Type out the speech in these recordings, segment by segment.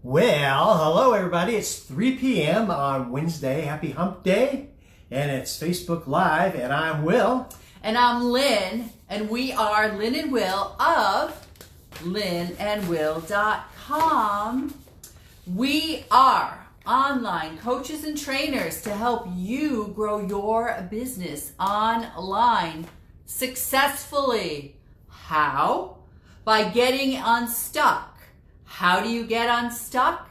Well, hello everybody. It's 3 p.m. on Wednesday. Happy Hump Day. And it's Facebook Live. And I'm Will. And I'm Lynn. And we are Lynn and Will of lynnandwill.com. We are online coaches and trainers to help you grow your business online successfully. How? By getting unstuck. How do you get unstuck?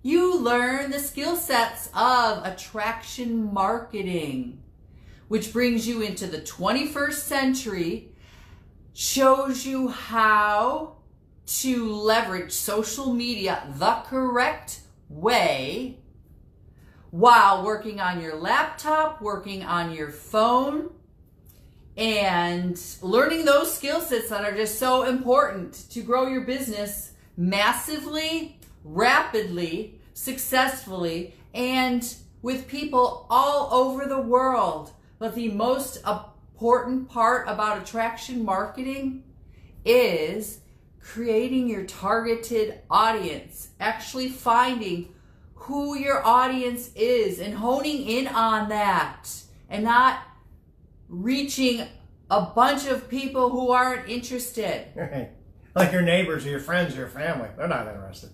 You learn the skill sets of attraction marketing, which brings you into the 21st century, shows you how to leverage social media the correct way while working on your laptop, working on your phone, and learning those skill sets that are just so important to grow your business massively, rapidly, successfully, and with people all over the world. But the most important part about attraction marketing is creating your targeted audience, actually finding who your audience is and honing in on that, and not reaching a bunch of people who aren't interested. Right. Like your neighbors or your friends or your family. They're not interested.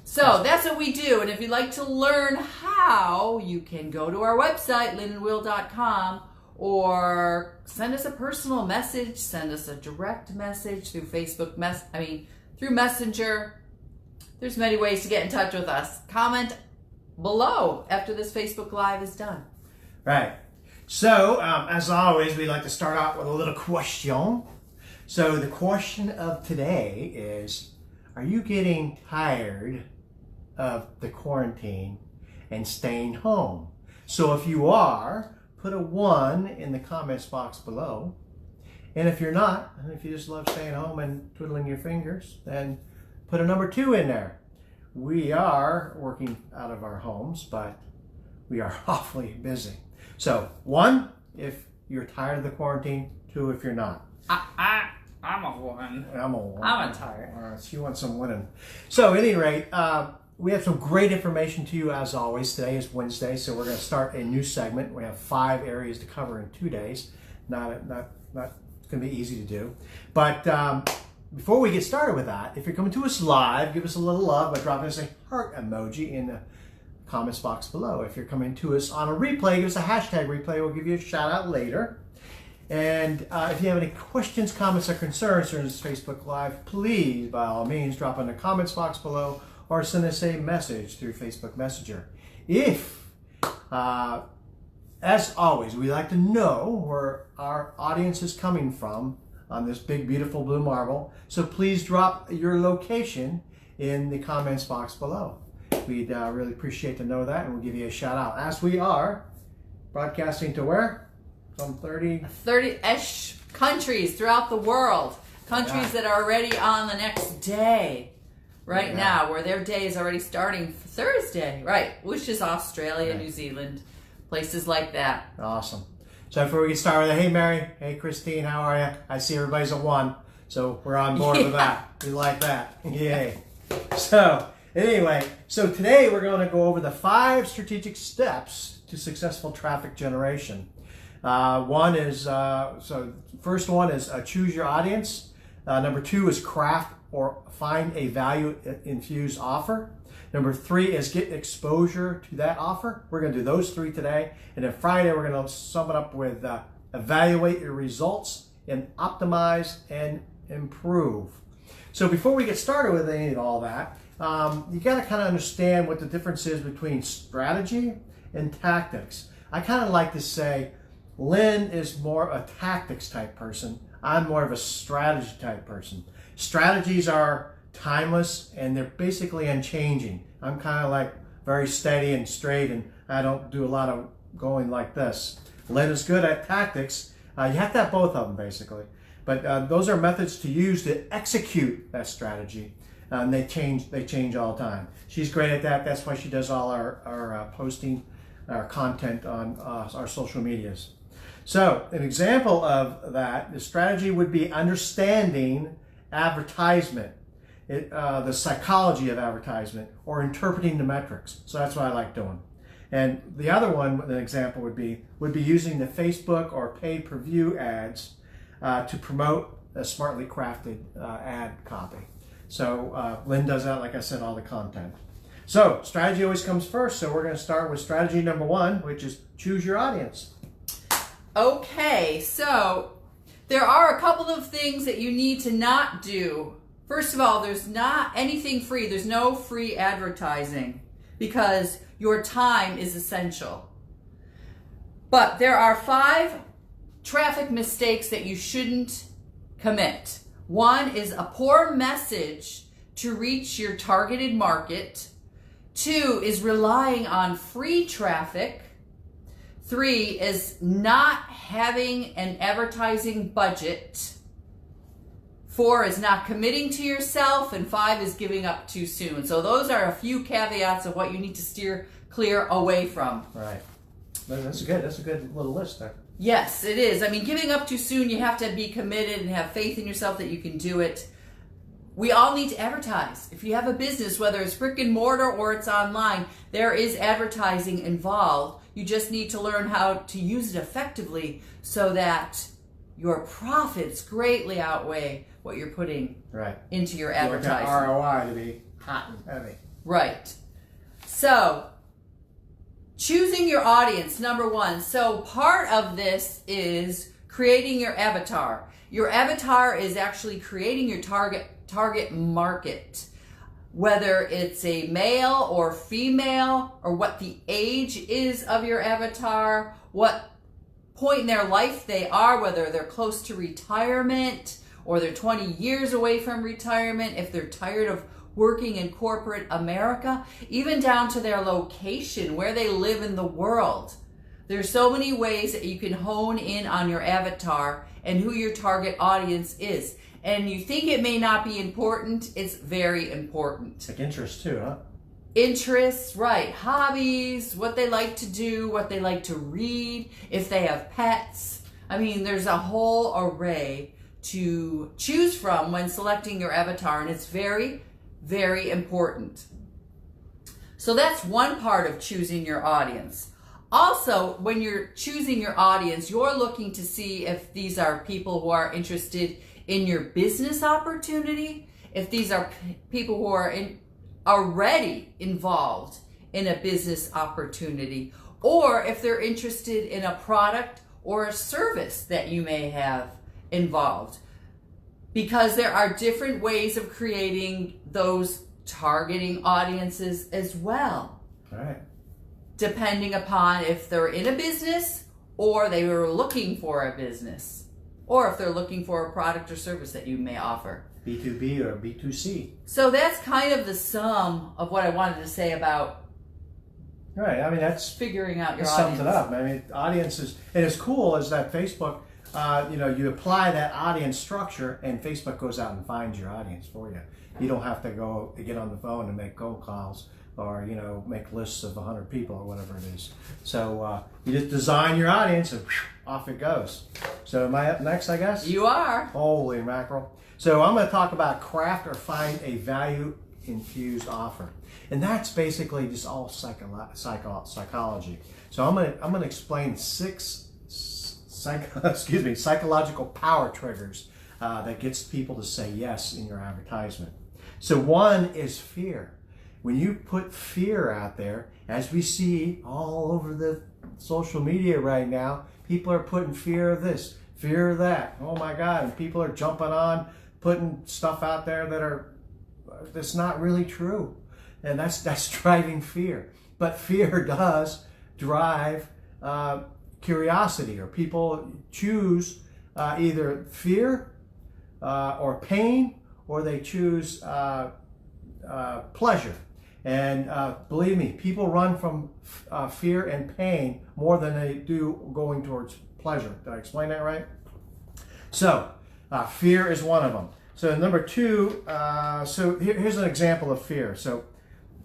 So that's what we do. And if you'd like to learn how, you can go to our website, lynnandwill.com, or send us a personal message, send us a direct message through Facebook, through Messenger. There's many ways to get in touch with us. Comment below after this Facebook Live is done. Right. So, as always, we like to start out with a little question. So the question of today is, are you getting tired of the quarantine and staying home? So if you are, put a 1 in the comments box below. And if you're not, and if you just love staying home and twiddling your fingers, then put a number 2 in there. We are working out of our homes, but we are awfully busy. So 1 if you're tired of the quarantine, 2 if you're not. I'm a woman. I'm tired. She wants some winning. So, at any rate, we have some great information to you as always. Today is Wednesday, so we're going to start a new segment. We have 5 areas to cover in 2 days. Not going to be easy to do. But before we get started with that, if you're coming to us live, give us a little love by dropping us a heart emoji in the comments box below. If you're coming to us on a replay, give us a hashtag replay. We'll give you a shout out later. And if you have any questions, comments, or concerns during this Facebook Live, please, by all means, drop in the comments box below or send us a message through Facebook Messenger. If, as always, we like to know where our audience is coming from on this big, beautiful blue marble, so please drop your location in the comments box below. We'd really appreciate to know that, and we'll give you a shout out. As we are broadcasting to where? Some 30-ish countries throughout the world. Countries that are already on the next day now, where their day is already starting Thursday, right? Which is Australia, New Zealand, places like that. Awesome. So before we get started, hey Mary, hey Christine, how are you? I see everybody's a 1, so we're on board with that. We like that. Yay. So anyway, today we're going to go over the 5 strategic steps to successful traffic generation. First one is choose your audience. Number 2 is craft or find a value-infused offer. Number 3 is get exposure to that offer. We're going to do those 3 today. And then Friday, we're going to sum it up with evaluate your results and optimize and improve. So before we get started with any of all that, you got to kind of understand what the difference is between strategy and tactics. I kind of like to say, Lynn is more a tactics type person. I'm more of a strategy type person. Strategies are timeless and they're basically unchanging. I'm kind of like very steady and straight, and I don't do a lot of going like this. Lynn is good at tactics. You have to have both of them basically. But those are methods to use to execute that strategy. And they change all the time. She's great at that. That's why she does all our posting, our content on our social medias. So an example of that, the strategy would be understanding advertisement. the psychology of advertisement or interpreting the metrics. So that's what I like doing. And the other one, an example would be using the Facebook or pay-per-view ads to promote a smartly crafted ad copy. So Lynn does that, like I said, all the content. So strategy always comes first. So we're going to start with strategy number 1, which is choose your audience. Okay, so there are a couple of things that you need to not do. First of all, there's not anything free. There's no free advertising because your time is essential. But there are 5 traffic mistakes that you shouldn't commit. 1 is a poor message to reach your targeted market. 2 is relying on free traffic. 3 is not having an advertising budget. 4 is not committing to yourself, and 5 is giving up too soon. So those are a few caveats of what you need to steer clear away from. Right. That's good. That's a good little list there. Yes, it is. I mean, giving up too soon, you have to be committed and have faith in yourself that you can do it. We all need to advertise. If you have a business, whether it's brick and mortar or it's online, there is advertising involved. You just need to learn how to use it effectively so that your profits greatly outweigh what you're putting into your advertising. You want that ROI to be hot and heavy. Right. So, choosing your audience, number 1. So part of this is creating your avatar. Your avatar is actually creating your target market, whether it's a male or female, or what the age is of your avatar, what point in their life they are, whether they're close to retirement or they're 20 years away from retirement, if they're tired of working in corporate America, even down to their location, where they live in the world. There's so many ways that you can hone in on your avatar and who your target audience is. And you think it may not be important, it's very important. Like interests too, huh? Interests, right. Hobbies, what they like to do, what they like to read, if they have pets. I mean, there's a whole array to choose from when selecting your avatar, and it's very, very important. So that's one part of choosing your audience. Also, when you're choosing your audience, you're looking to see if these are people who are interested in your business opportunity, if these are people who are already involved in a business opportunity, or if they're interested in a product or a service that you may have involved. Because there are different ways of creating those targeting audiences as well. All right. Depending upon if they're in a business or they were looking for a business, or if they're looking for a product or service that you may offer. B2B or B2C. So that's kind of the sum of what I wanted to say about Right. I mean, that's figuring out your that audience. sums it up. I mean, audiences, and it's cool is that Facebook, you apply that audience structure, and Facebook goes out and finds your audience for you. You don't have to go get on the phone and make cold calls, or make lists of 100 people or whatever it is. So you just design your audience, and off it goes. So am I up next, I guess? You are. Holy mackerel. So I'm going to talk about craft or find a value-infused offer. And that's basically just all psychology. So I'm going to explain 6 psychological power triggers that gets people to say yes in your advertisement. So one is fear. When you put fear out there, as we see all over the social media right now, people are putting fear of this, fear of that. Oh my God! And people are jumping on, putting stuff out there that's not really true, and that's driving fear. But fear does drive curiosity, or people choose either fear or pain, or they choose pleasure. And believe me, people run from fear and pain more than they do going towards pleasure. Did I explain that right? So fear is one of them. So number 2, so here's an example of fear. So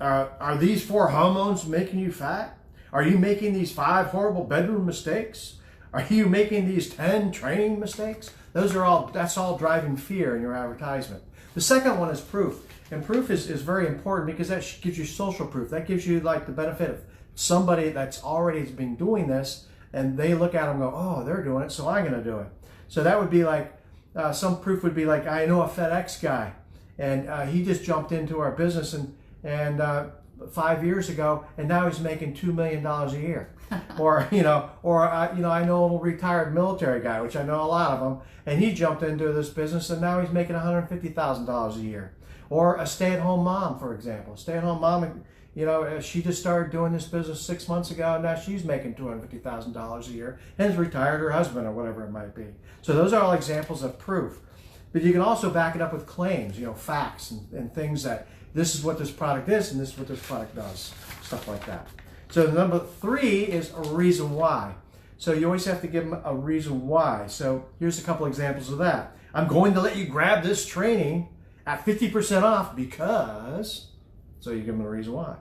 are these 4 hormones making you fat? Are you making these 5 horrible bedroom mistakes? Are you making these 10 training mistakes? That's all driving fear in your advertisement. The second one is proof. And proof is very important because that gives you social proof. That gives you like the benefit of somebody that's already been doing this, and they look at them and go, oh, they're doing it, so I'm going to do it. So that would be like, some proof would be like, I know a FedEx guy, and he just jumped into our business and 5 years ago, and now he's making $2 million a year. Or I know a retired military guy, which I know a lot of them, and he jumped into this business, and now he's making $150,000 a year. Or a stay-at-home mom, for example. Stay-at-home mom, she just started doing this business 6 months ago, and now she's making $250,000 a year and has retired her husband or whatever it might be. So those are all examples of proof. But you can also back it up with claims, facts and things that this is what this product is and this is what this product does, stuff like that. So number 3 is a reason why. So you always have to give them a reason why. So here's a couple examples of that. I'm going to let you grab this training at 50% off because, so you give them a reason why.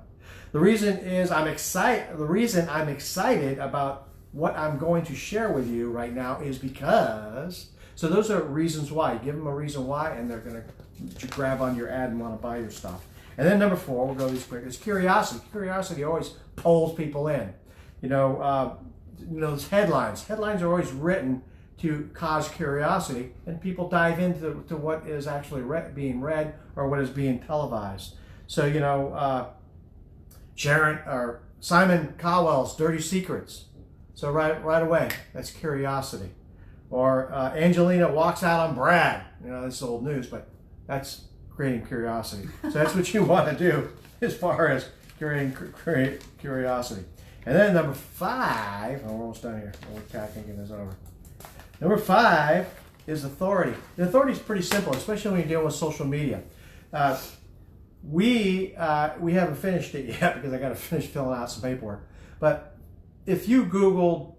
The reason is the reason I'm excited about what I'm going to share with you right now is because, so those are reasons why. Give them a reason why and they're going to grab on your ad and want to buy your stuff. And then number 4, we'll go these quick, is curiosity. Curiosity always pulls people in. Those headlines. Headlines are always written to cause curiosity, and people dive into what is actually being read or what is being televised. So, Simon Cowell's Dirty Secrets. So right away, that's curiosity. Or Angelina walks out on Brad. This is old news, but that's creating curiosity. So that's what you want to do as far as create curiosity. And then number 5, we're almost done here. We're tacking this over. Number 5 is authority. The authority is pretty simple, especially when you're dealing with social media. We haven't finished it yet because I got to finish filling out some paperwork. But if you Googled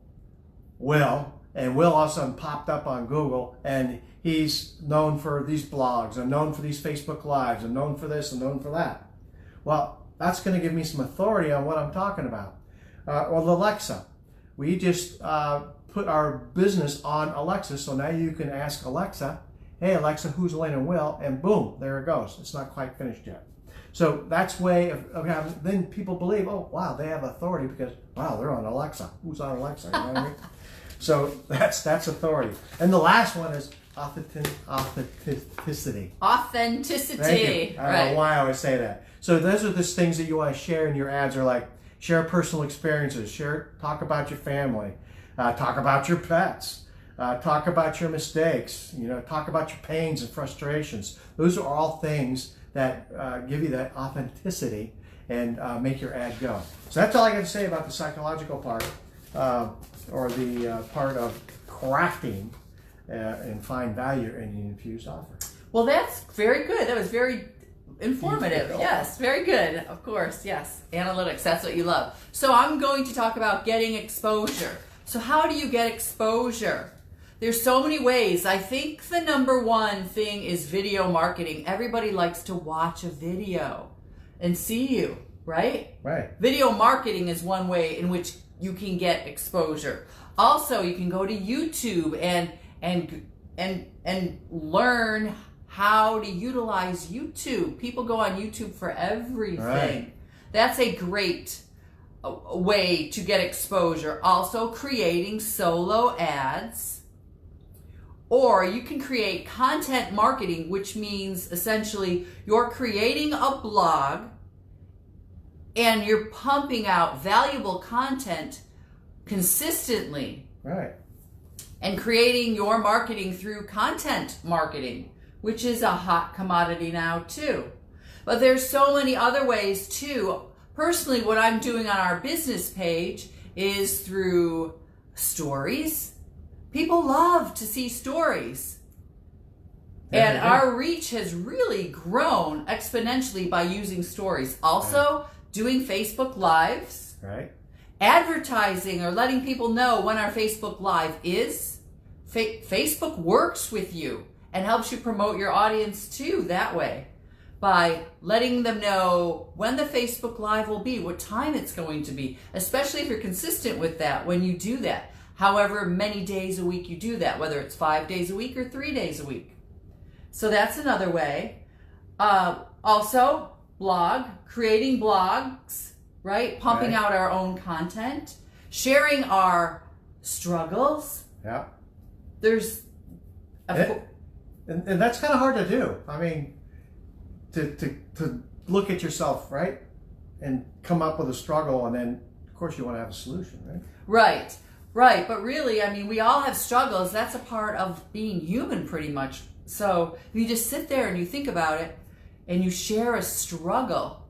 Will, and Will all of a sudden popped up on Google, and he's known for these blogs, and known for these Facebook Lives, and known for this, and known for that. Well, that's going to give me some authority on what I'm talking about. Or Alexa. We just put our business on Alexa, so now you can ask Alexa, hey Alexa, who's Lane and Will? And boom, there it goes. It's not quite finished yet. So that's way of having, then people believe, oh wow, they have authority because, wow, they're on Alexa. Who's on Alexa? You know what I mean? So that's authority. And the last one is authenticity. Authenticity. Thank you. I don't know why I always say that. So those are the things that you want to share in your ads, are like share personal experiences, talk about your family, talk about your pets, talk about your mistakes, talk about your pains and frustrations. Those are all things that give you that authenticity and make your ad go. So that's all I got to say about the psychological part, or the part of crafting and find value in an infused offer. Well, that's very good. That was very informative. Yes, very good. Of course, yes. Analytics, that's what you love. So I'm going to talk about getting exposure. So how do you get exposure? There's so many ways. I think the number one thing is video marketing. Everybody likes to watch a video and see you, right? Right. Video marketing is one way in which you can get exposure. Also, you can go to YouTube and learn how to utilize YouTube. People go on YouTube for everything. Right. That's a great way to get exposure. Also, creating solo ads. Or you can create content marketing, which means essentially you're creating a blog and you're pumping out valuable content consistently. Right. And creating your marketing through content marketing, which is a hot commodity now too. But there's so many other ways too. Personally, what I'm doing on our business page is through stories. People love to see stories. And our reach has really grown exponentially by using stories. Also, doing Facebook Lives. Right. Advertising or letting people know when our Facebook Live is. Facebook works with you and helps you promote your audience too that way, by letting them know when the Facebook Live will be, what time it's going to be, especially if you're consistent with that when you do that. However many days a week you do that, whether it's 5 days a week or 3 days a week. So that's another way. Also, creating blogs, right? Pumping Right. out our own content, sharing our struggles. Yeah. There's, And that's kind of hard to do. I mean, to look at yourself, right? And come up with a struggle, and then, of course, you want to have a solution, right? Right. But really, I mean, we all have struggles. That's a part of being human, pretty much. So if you just sit there and you think about it, and you share a struggle,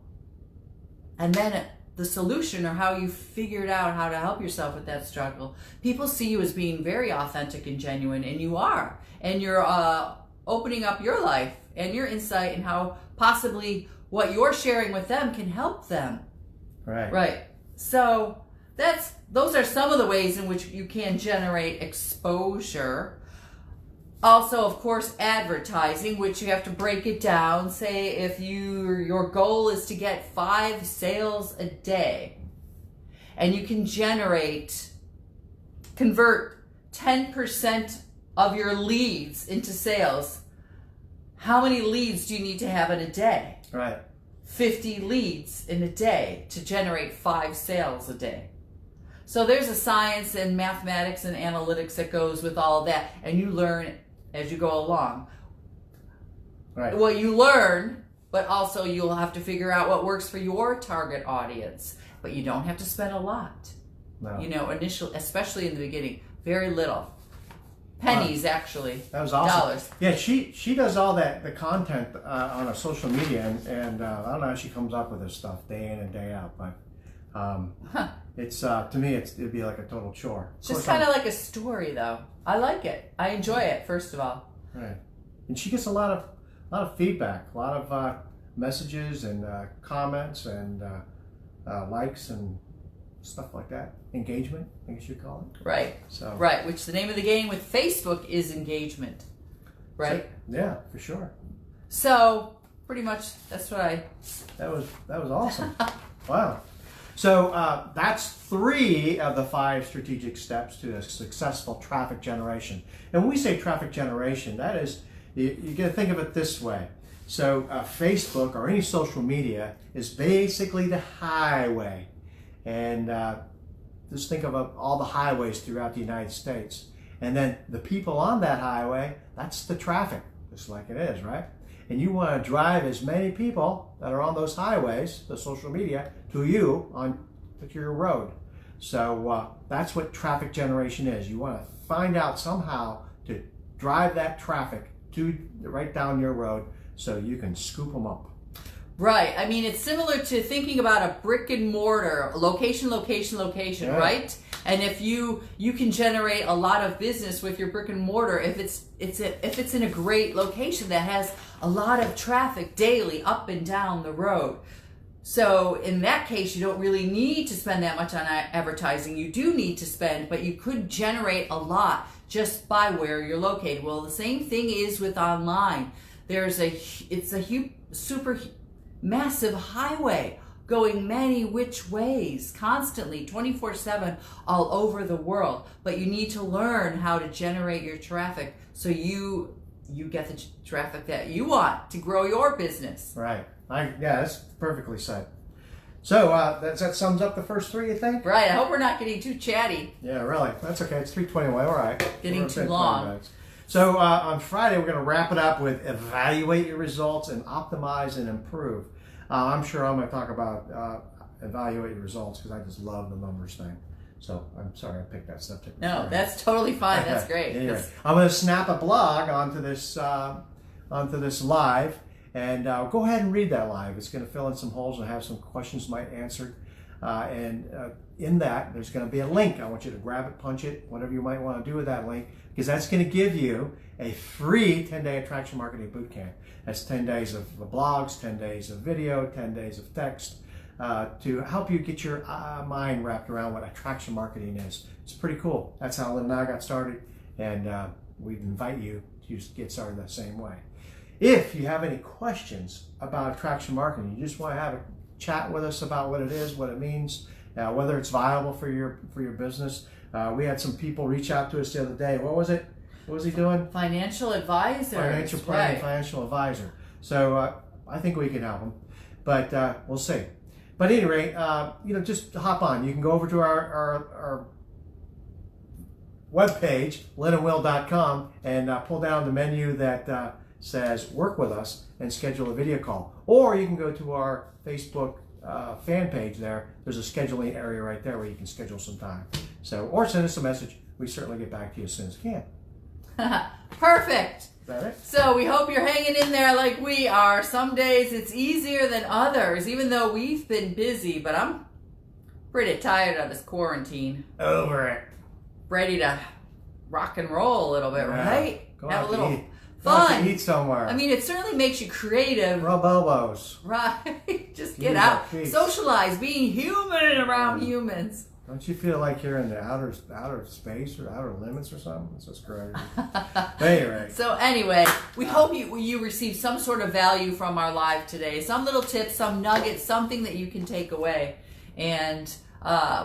and then the solution or how you figured out how to help yourself with that struggle, people see you as being very authentic and genuine, and you are. And you're opening up your life and your insight and how possibly what you're sharing with them can help them. Right. Right. So those are some of the ways in which you can generate exposure. Also, of course, advertising, which you have to break it down. Say if your goal is to get 5 sales a day, and you can convert 10% of your leads into sales. How many leads do you need to have in a day? Right. 50 leads in a day to generate 5 sales a day. So there's a science and mathematics and analytics that goes with all that, and you learn as you go along. Right. Well, you learn, but also you'll have to figure out what works for your target audience. But you don't have to spend a lot. No. Initially, especially in the beginning, very little. Pennies, actually. That was awesome. Dollars. Yeah, she does all the content on her social media, and I don't know how she comes up with this stuff day in and day out, but it's to me it'd be like a total chore. It's just kind of like a story, though. I like it. I enjoy it. First of all. Right, and she gets a lot of feedback, a lot of messages and comments and likes and stuff like that. Engagement, I guess you'd call it. Right. So Right. Which the name of the game with Facebook is engagement. Right. So, yeah, for sure. So pretty much that's what I. That was awesome. Wow. So that's 3 of the 5 strategic steps to a successful traffic generation. And when we say traffic generation, that is, you got to think of it this way. So Facebook or any social media is basically the highway. And just think of all the highways throughout the United States. And then the people on that highway, that's the traffic, just like it is, right? And you want to drive as many people that are on those highways, the social media, to you on your road. So that's what traffic generation is. You want to find out somehow to drive that traffic right down your road so you can scoop them up. Right. I mean, it's similar to thinking about a brick and mortar, location, Yeah. right? And if you can generate a lot of business with your brick and mortar, if it's in a great location that has a lot of traffic daily up and down the road. So in that case, you don't really need to spend that much on advertising. You do need to spend, but you could generate a lot just by where you're located. Well, the same thing is with online. It's a super massive highway going many which ways, constantly, 24/7, all over the world. But you need to learn how to generate your traffic so you get the traffic that you want to grow your business. Right. Yeah, that's perfectly said. So that sums up the first 3, you think? Right. I hope we're not getting too chatty. Yeah, really. That's okay. It's 3:21. All right. Getting We're too at 20 long. minutes. So on Friday, we're going to wrap it up with evaluate your results and optimize and improve. I'm sure I'm going to talk about evaluate your results because I just love the numbers thing. So I'm sorry I picked that subject. No, that's totally fine. That's great. Anyway, I'm going to snap a blog onto this live, and go ahead and read that live. It's going to fill in some holes and have some questions might answered. And in that, there's going to be a link. I want you to grab it, punch it, whatever you might want to do with that link, because that's going to give you a free 10-day attraction marketing bootcamp. That's 10 days of blogs, 10 days of video, 10 days of text to help you get your mind wrapped around what attraction marketing is. It's pretty cool. That's how Lynn and I got started, and we invite you to get started the same way. If you have any questions about attraction marketing, you just want to have a chat with us about what it is, what it means, whether it's viable for your business. We had some people reach out to us the other day. What was it? What was he doing? Financial advisor. Financial planning, financial advisor. So I think we can help them, but we'll see. But anyway, just hop on. You can go over to our webpage, lynnandwill.com, and pull down the menu that says Work With Us and schedule a video call. Or you can go to our Facebook fan page there. There's a scheduling area right there where you can schedule some time. Or send us a message. We certainly get back to you as soon as we can. Perfect. Is that it? So we hope you're hanging in there like we are. Some days it's easier than others, even though we've been busy, but I'm pretty tired of this quarantine. Over it. Ready to rock and roll a little bit, right? Go Have out a little to eat. fun. Go out to eat somewhere. I mean, it certainly makes you creative. Rub elbows. Right? Just get Use out. our feet. Socialize. Being human around humans. Don't you feel like you're in the outer space or outer limits or something? It's just crazy. Anyway. So anyway, we hope you receive some sort of value from our live today. Some little tips, some nuggets, something that you can take away. And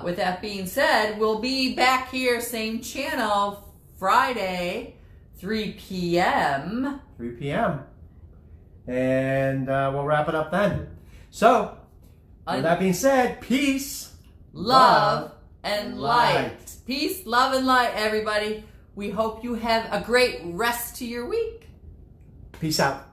with that being said, we'll be back here, same channel, Friday, 3 p.m. 3 p.m. And we'll wrap it up then. So, with that being said, peace, love, and light. Peace, love, and light, everybody. We hope you have a great rest to your week. Peace out.